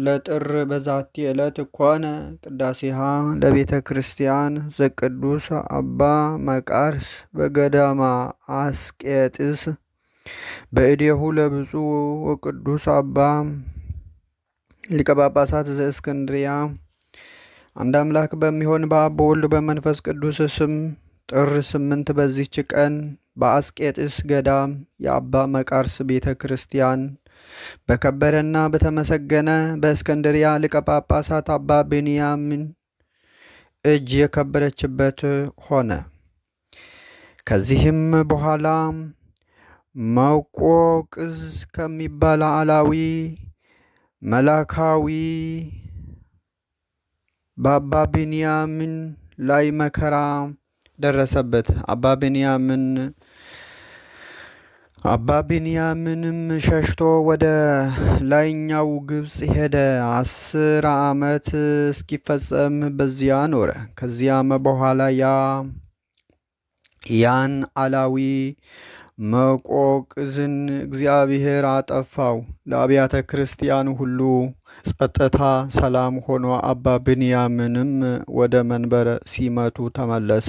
ለጥር በዛቲ ዕለት ኮነ ቅዳሴሃ ለቤተ ክርስቲያን ዘቅዱስ አባ መቃርስ በገዳማ አስቄጥስ በእዴሁ ለብፁዕ ወቅዱስ አባ ሊቀ ጳጳሳት ዘእስክንድርያ። አንድ አምላክ በሚሆን በአብ በወልድ በመንፈስ ቅዱስ ስም ጥር 8 በዚች ቀን በአስቄጥስ ገዳም የአባ መቃርስ ቤተ ክርስቲያን በከበረና በተመሰገነ በእስክንድርያ ሊቀ ጳጳሳት አባ ብንያምን እጅ የከበረችበት ሆነ። ከዚህም በኋላ መቆቅዝ ከሚባል አላዊ መላካዊ በአባ ብንያምን ላይ መከራ ደረሰበት። አባ ብንያምንም ሸሽቶ ወደ ላይኛው ግብፅ ሄደ። 10 ዓመት እስኪፈጸም በዚያ ኖረ። ከዚያም በኋላ ያን አላዊ መቆቅዝን እግዚአብሔር አጠፋው። ለአብያተ ክርስቲያን ሁሉ ጸጥታ ሰላም ሆኖ አባ ብንያምንም ወደ መንበረ ሲመቱ ተመለሰ።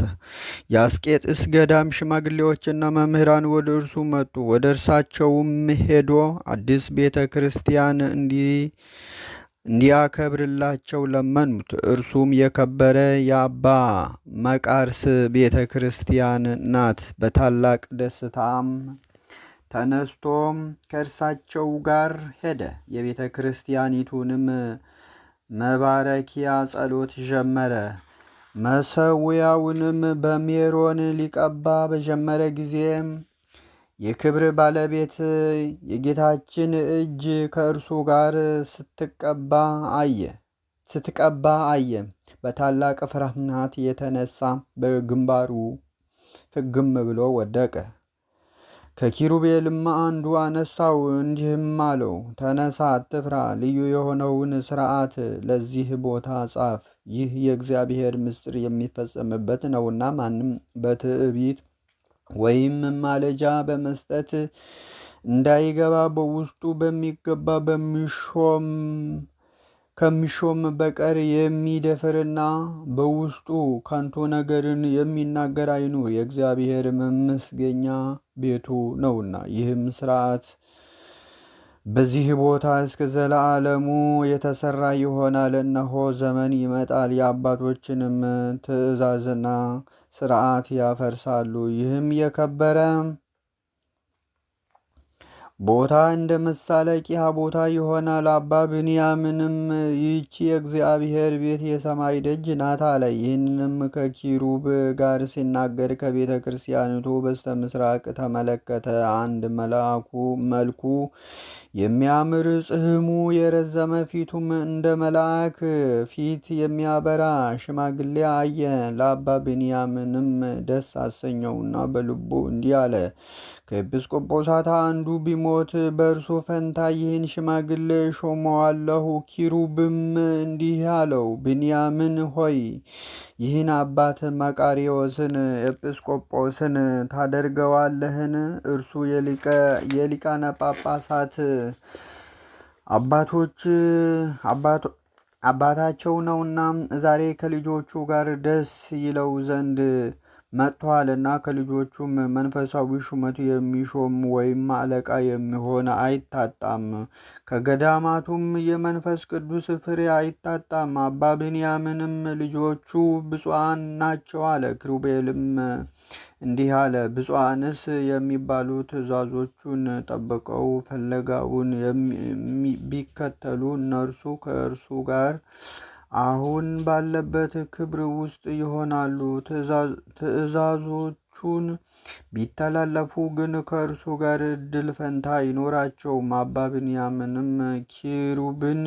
የአስቄጥስ ገዳም ሽማግሌዎችና መምህራን ወደ እርሱ መጡ። ወደ እርሳቸውም ሄዶ አዲስ ቤተ ክርስቲያን እንዲያከብርላቸው ለመኑት። እርሱም የከበረ የአባ መቃርስ ቤተ ክርስቲያን ናት። በታላቅ ደስታም ተነስቶም ከእርሳቸው ጋር ሄደ። የቤተ ክርስቲያኒቱንም መባረኪያ ጸሎት ጀመረ። መሰዊያውንም በሜሮን ሊቀባ በጀመረ ጊዜ የክብር ባለቤት የጌታችን እጅ ከእርሱ ጋር ስትቀባ አየ። በታላቅ ፍርሃት የተነሳ በግንባሩ ፍግም ብሎ ወደቀ። ከኪሩቤልም አንዱ አነሳው፣ እንዲህም አለው፣ ተነሳ፣ አትፍራ። ልዩ የሆነውን ሥርዓት ለዚህ ቦታ ጻፍ። ይህ የእግዚአብሔር ምስጢር የሚፈጸምበት ነውና ማንም በትዕቢት ወይም ማለጃ በመስጠት እንዳይገባ በውስጡ በሚገባ ከሚሾም በቀር የሚደፍርና በውስጡ ከንቱ ነገርን የሚናገር አይኑር። የእግዚአብሔር መመስገኛ ቤቱ ነውና። ይህም ሥርዓት በዚህ ቦታ እስከ ዘለዓለሙ የተሰራ ይሆናል። እነሆ ዘመን ይመጣል፣ የአባቶችንም ትእዛዝና ሥርዓት ያፈርሳሉ። ይህም የከበረ ቦታ እንደ መሳለቂያ ቦታ ይሆናል። አባ ብንያምንም ይህች የእግዚአብሔር ቤት የሰማይ ደጅ ናት አለ። ይህንንም ከኪሩብ ጋር ሲናገር ከቤተ ክርስቲያኒቱ በስተ ምስራቅ ተመለከተ። አንድ መልኩ የሚያምር ጽሕሙ የረዘመ ፊቱም እንደ መልአክ ፊት የሚያበራ ሽማግሌ አየ። ለአባ ብንያምንም ደስ አሰኘውና በልቡ እንዲህ አለ፣ ከኤጲስቆጶሳት አንዱ ቢሞት በእርሱ ፈንታ ይህን ሽማግሌ ሾመዋለሁ። ኪሩብም እንዲህ አለው፣ ብንያምን ሆይ ይህን አባት መቃርዮስን ኤጲስቆጶስን ታደርገዋለህን? እርሱ የሊቃነ ጳጳሳት አባታቸው ነውና ዛሬ ከልጆቹ ጋር ደስ ይለው ዘንድ መጥቷልና ከልጆቹም መንፈሳዊ ሹመቱ የሚሾም ወይም አለቃ የሚሆን አይታጣም። ከገዳማቱም የመንፈስ ቅዱስ ፍሬ አይታጣም። አባ ብንያምንም ልጆቹ ብፁዓን ናቸው አለ። ኪሩቤልም እንዲህ አለ፣ ብፁዓንስ የሚባሉ ትእዛዞቹን ጠብቀው ፈለጋውን ቢከተሉ እነርሱ ከእርሱ ጋር አሁን ባለበት ክብር ውስጥ ይሆናሉ። ትእዛዞቹን ቢተላለፉ ግን ከእርሱ ጋር እድል ፈንታ አይኖራቸውም። አባ ብንያምንም ኪሩብን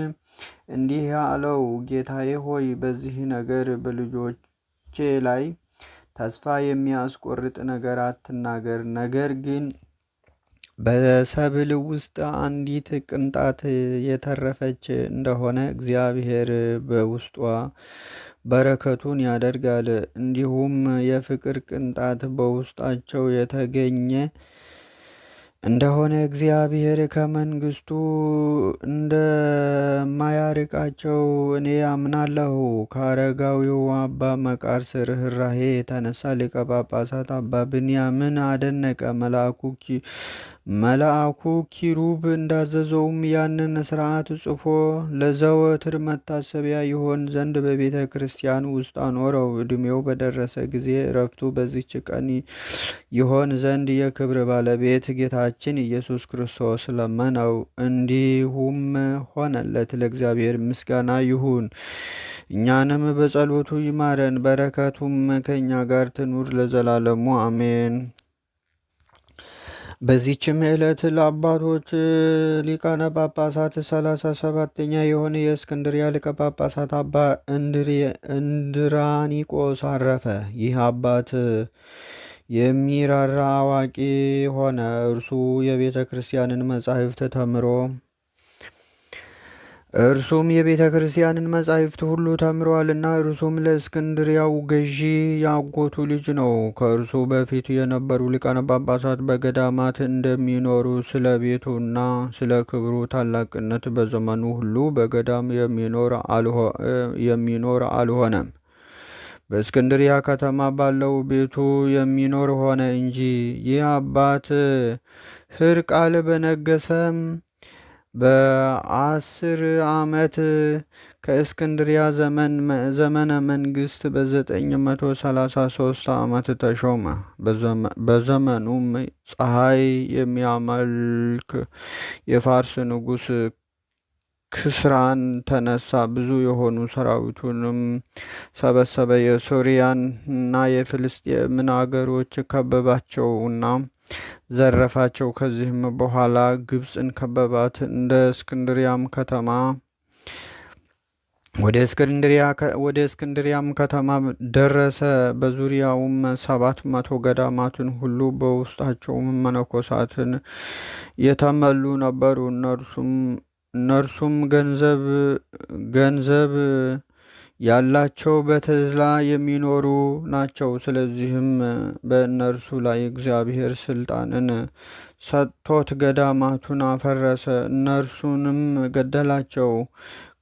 እንዲህ አለው፣ ጌታዬ ሆይ በዚህ ነገር በልጆቼ ላይ ተስፋ የሚያስቆርጥ ነገር አትናገር። ነገር ግን በሰብል ውስጥ አንዲት ቅንጣት የተረፈች እንደሆነ እግዚአብሔር በውስጧ በረከቱን ያደርጋል። እንዲሁም የፍቅር ቅንጣት በውስጣቸው የተገኘ እንደሆነ እግዚአብሔር ከመንግስቱ እንደማያስወጣቸው እንዳያርቃቸው እኔ አምናለሁ። ከአረጋዊው አባ መቃርስ ርኅራኄ የተነሳ ሊቀ ጳጳሳት አባ ብንያምን አደነቀ። መልአኩ ኪሩብ እንዳዘዘውም ያንን ሥርዓት ጽፎ ለዘወትር መታሰቢያ ይሆን ዘንድ በቤተ ክርስቲያን ውስጥ አኖረው። ዕድሜው በደረሰ ጊዜ ዕረፍቱ በዚች ቀን ይሆን ዘንድ የክብር ባለቤት ጌታችን ኢየሱስ ክርስቶስ ለመነው። እንዲሁም ሆነለት። ለእግዚአብሔር ምስጋና ይሁን፣ እኛንም በጸሎቱ ይማረን፣ በረከቱም ከእኛ ጋር ትኑር ለዘላለሙ አሜን። በዚችም ዕለት ለአባቶች ሊቃነ ጳጳሳት 37ኛ የሆነ የእስክንድርያ ሊቀ ጳጳሳት አባ እንድራኒቆስ አረፈ። ይህ አባት የሚራራ አዋቂ ሆነ። እርሱ የቤተ ክርስቲያንን መጻሕፍት ተምሮ ሁሉ ተምሯልና። እርሱም ለእስክንድሪያው ገዢ ያጎቱ ልጅ ነው። ከእርሱ በፊት የነበሩ ሊቃነ ጳጳሳት በገዳማት እንደሚኖሩ ስለ ቤቱና ስለ ክብሩ ታላቅነት በዘመኑ ሁሉ በገዳም የሚኖር አልሆነም። በእስክንድሪያ ከተማ ባለው ቤቱ የሚኖር ሆነ እንጂ። ይህ አባት ሕርቃል በነገሰም በ10 ዓመት ከእስክንድሪያ ዘመነ መንግስት በ933 ዓመት ተሾመ። በዘመኑም ፀሐይ የሚያመልክ የፋርስ ንጉሥ ክስራን ተነሳ። ብዙ የሆኑ ሰራዊቱንም ሰበሰበ። የሶርያን እና የፍልስጤምን አገሮች ከበባቸውና ዘረፋቸው። ከዚህም በኋላ ግብፅን ከበባት። ወደ እስክንድሪያም ከተማ ደረሰ። በዙሪያውም 700 ገዳማትን ሁሉ በውስጣቸውም መነኮሳትን የተመሉ ነበሩ። እነርሱም ገንዘብ ያላቸው በተድላ የሚኖሩ ናቸው። ስለዚህም በእነርሱ ላይ እግዚአብሔር ስልጣንን ሰጥቶት ገዳማቱን አፈረሰ፣ እነርሱንም ገደላቸው።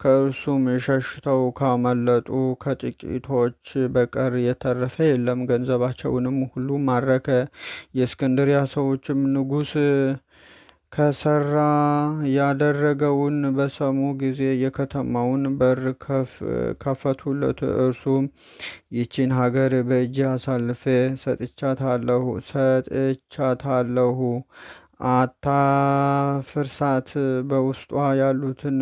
ከእርሱም ሸሽተው ካመለጡ ከጥቂቶች በቀር የተረፈ የለም። ገንዘባቸውንም ሁሉ ማረከ። የእስክንድሪያ ሰዎችም ንጉሥ ከሰራ ያደረገውን በሰሙ ጊዜ የከተማውን በር ከፈቱለት። እርሱም ይቺን ሀገር በእጅ አሳልፌ ሰጥቻታለሁ፣ አታፍርሳት፣ በውስጧ ያሉትን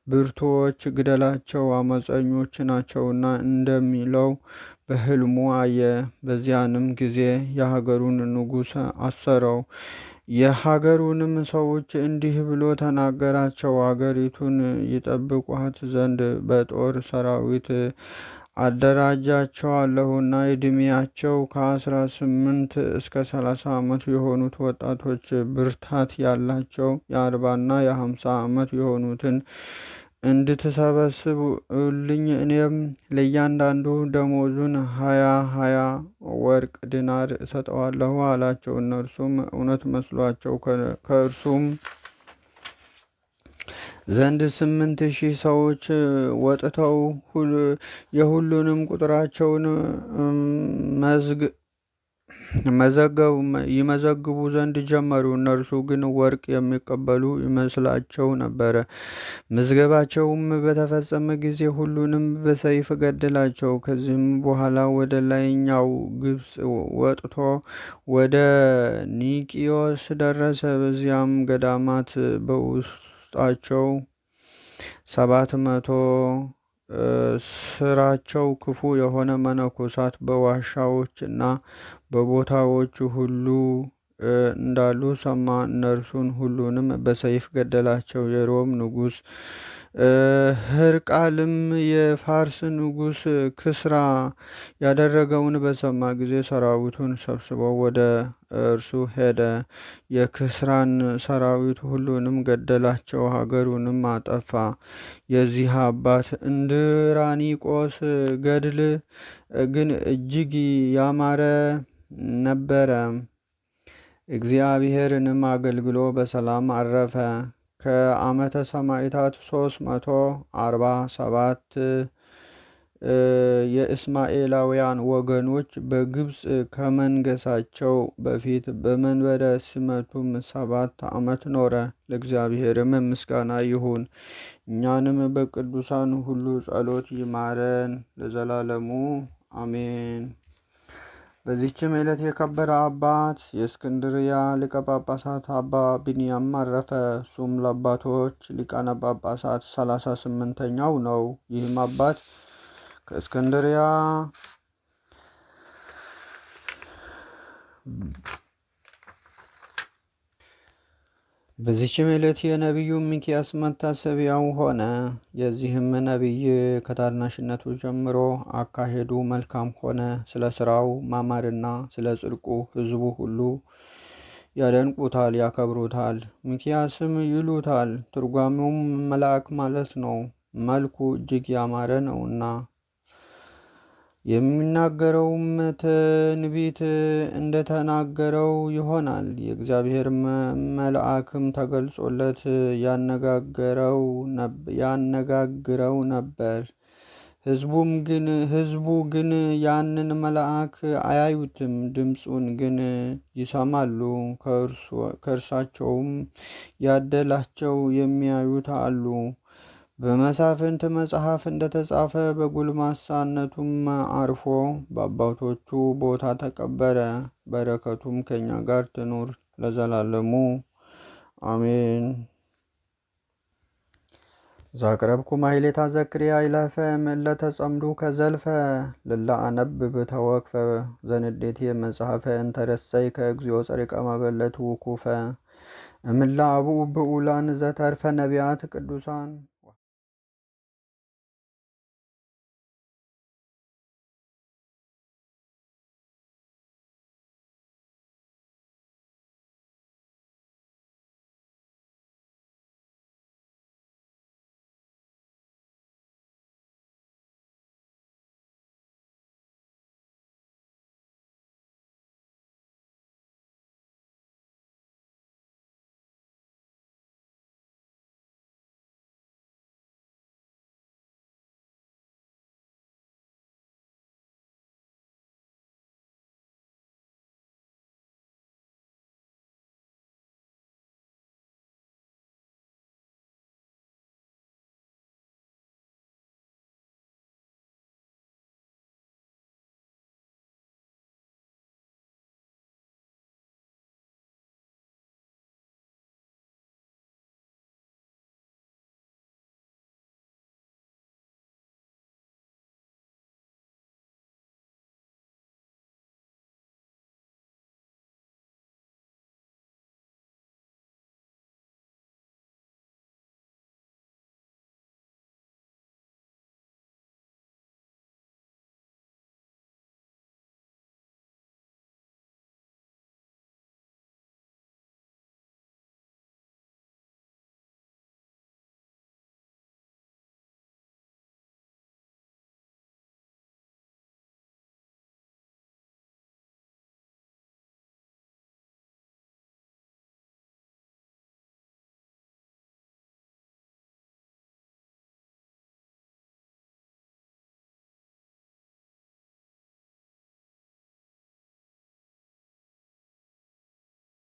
ብርቱዎች ግደላቸው፣ አመፀኞች ናቸውና እንደሚለው በሕልሙ አየ። በዚያንም ጊዜ የሀገሩን ንጉሥ አሰረው። የሀገሩንም ሰዎች እንዲህ ብሎ ተናገራቸው። አገሪቱን ይጠብቋት ዘንድ በጦር ሰራዊት አደራጃቸዋለሁና ዕድሜያቸው ከ18 እስከ 30 ዓመት የሆኑት ወጣቶች ብርታት ያላቸው፣ የ40ና የ50 ዓመት የሆኑትን እንድትሰበስቡልኝ እኔም ለእያንዳንዱ ደሞዙን 20 ወርቅ ዲናር እሰጠዋለሁ አላቸው። እነርሱም እውነት መስሏቸው ከእርሱም ዘንድ 8,000 ሰዎች ወጥተው የሁሉንም ቁጥራቸውን ይመዘግቡ ዘንድ ጀመሩ። እነርሱ ግን ወርቅ የሚቀበሉ ይመስላቸው ነበረ። ምዝገባቸውም በተፈጸመ ጊዜ ሁሉንም በሰይፍ ገደላቸው። ከዚህም በኋላ ወደ ላይኛው ግብፅ ወጥቶ ወደ ኒቂዮስ ደረሰ። በዚያም ገዳማት በውስጣቸው 700 ስራቸው ክፉ የሆነ መነኮሳት በዋሻዎች እና በቦታዎች ሁሉ እንዳሉ ሰማ። እነርሱን ሁሉንም በሰይፍ ገደላቸው። የሮም ንጉሥ ሕርቃልም የፋርስ ንጉሥ ክስራ ያደረገውን በሰማ ጊዜ ሰራዊቱን ሰብስበው ወደ እርሱ ሄደ። የክስራን ሰራዊት ሁሉንም ገደላቸው፣ ሀገሩንም አጠፋ። የዚህ አባት እንድራኒቆስ ገድል ግን እጅግ ያማረ ነበረ። እግዚአብሔርንም አገልግሎ በሰላም አረፈ። ከዓመተ ሰማዕታት 347 የእስማኤላውያን ወገኖች በግብፅ ከመንገሳቸው በፊት በመንበረ ሲመቱም 7 ዓመት ኖረ። ለእግዚአብሔርም ምስጋና ይሁን፣ እኛንም በቅዱሳን ሁሉ ጸሎት ይማረን ለዘላለሙ አሜን። በዚህችም ዕለት የከበረ አባት የእስክንድርያ ሊቀ ጳጳሳት አባ ቢንያም አረፈ። እሱም ለአባቶች ሊቃነ ጳጳሳት 38ኛው ነው። ይህም አባት ከእስክንድርያ በዚህችም ዕለት የነቢዩ ሚክያስ መታሰቢያው ሆነ። የዚህም ነቢይ ከታናሽነቱ ጀምሮ አካሄዱ መልካም ሆነ። ስለ ስራው ማማርና ስለ ጽድቁ ሕዝቡ ሁሉ ያደንቁታል፣ ያከብሩታል። ሚክያስም ይሉታል። ትርጓሜውም መልአክ ማለት ነው። መልኩ እጅግ ያማረ ነውና የሚናገረውም ትንቢት እንደተናገረው ይሆናል። የእግዚአብሔር መልአክም ተገልጾለት ያነጋግረው ነበር። ሕዝቡ ግን ያንን መልአክ አያዩትም፣ ድምፁን ግን ይሰማሉ። ከእርሳቸውም ያደላቸው የሚያዩት አሉ። በመሳፍንት መጽሐፍ እንደተጻፈ በጎልማሳነቱም አርፎ በአባቶቹ ቦታ ተቀበረ። በረከቱም ከኛ ጋር ትኑር ለዘላለሙ አሜን። ዛቅረብኩ ማሕሌታ ዘክርያ ይለፈ እምእለ ተጸምዱ ከዘልፈ ልላ አነብብ ተወክፈ ዘንዴቴ መጽሐፈ እንተረሰይ ከእግዚኦ ጸሪቀ መበለት ውኩፈ እምላ አብኡ ብኡላን ዘተርፈ ነቢያት ቅዱሳን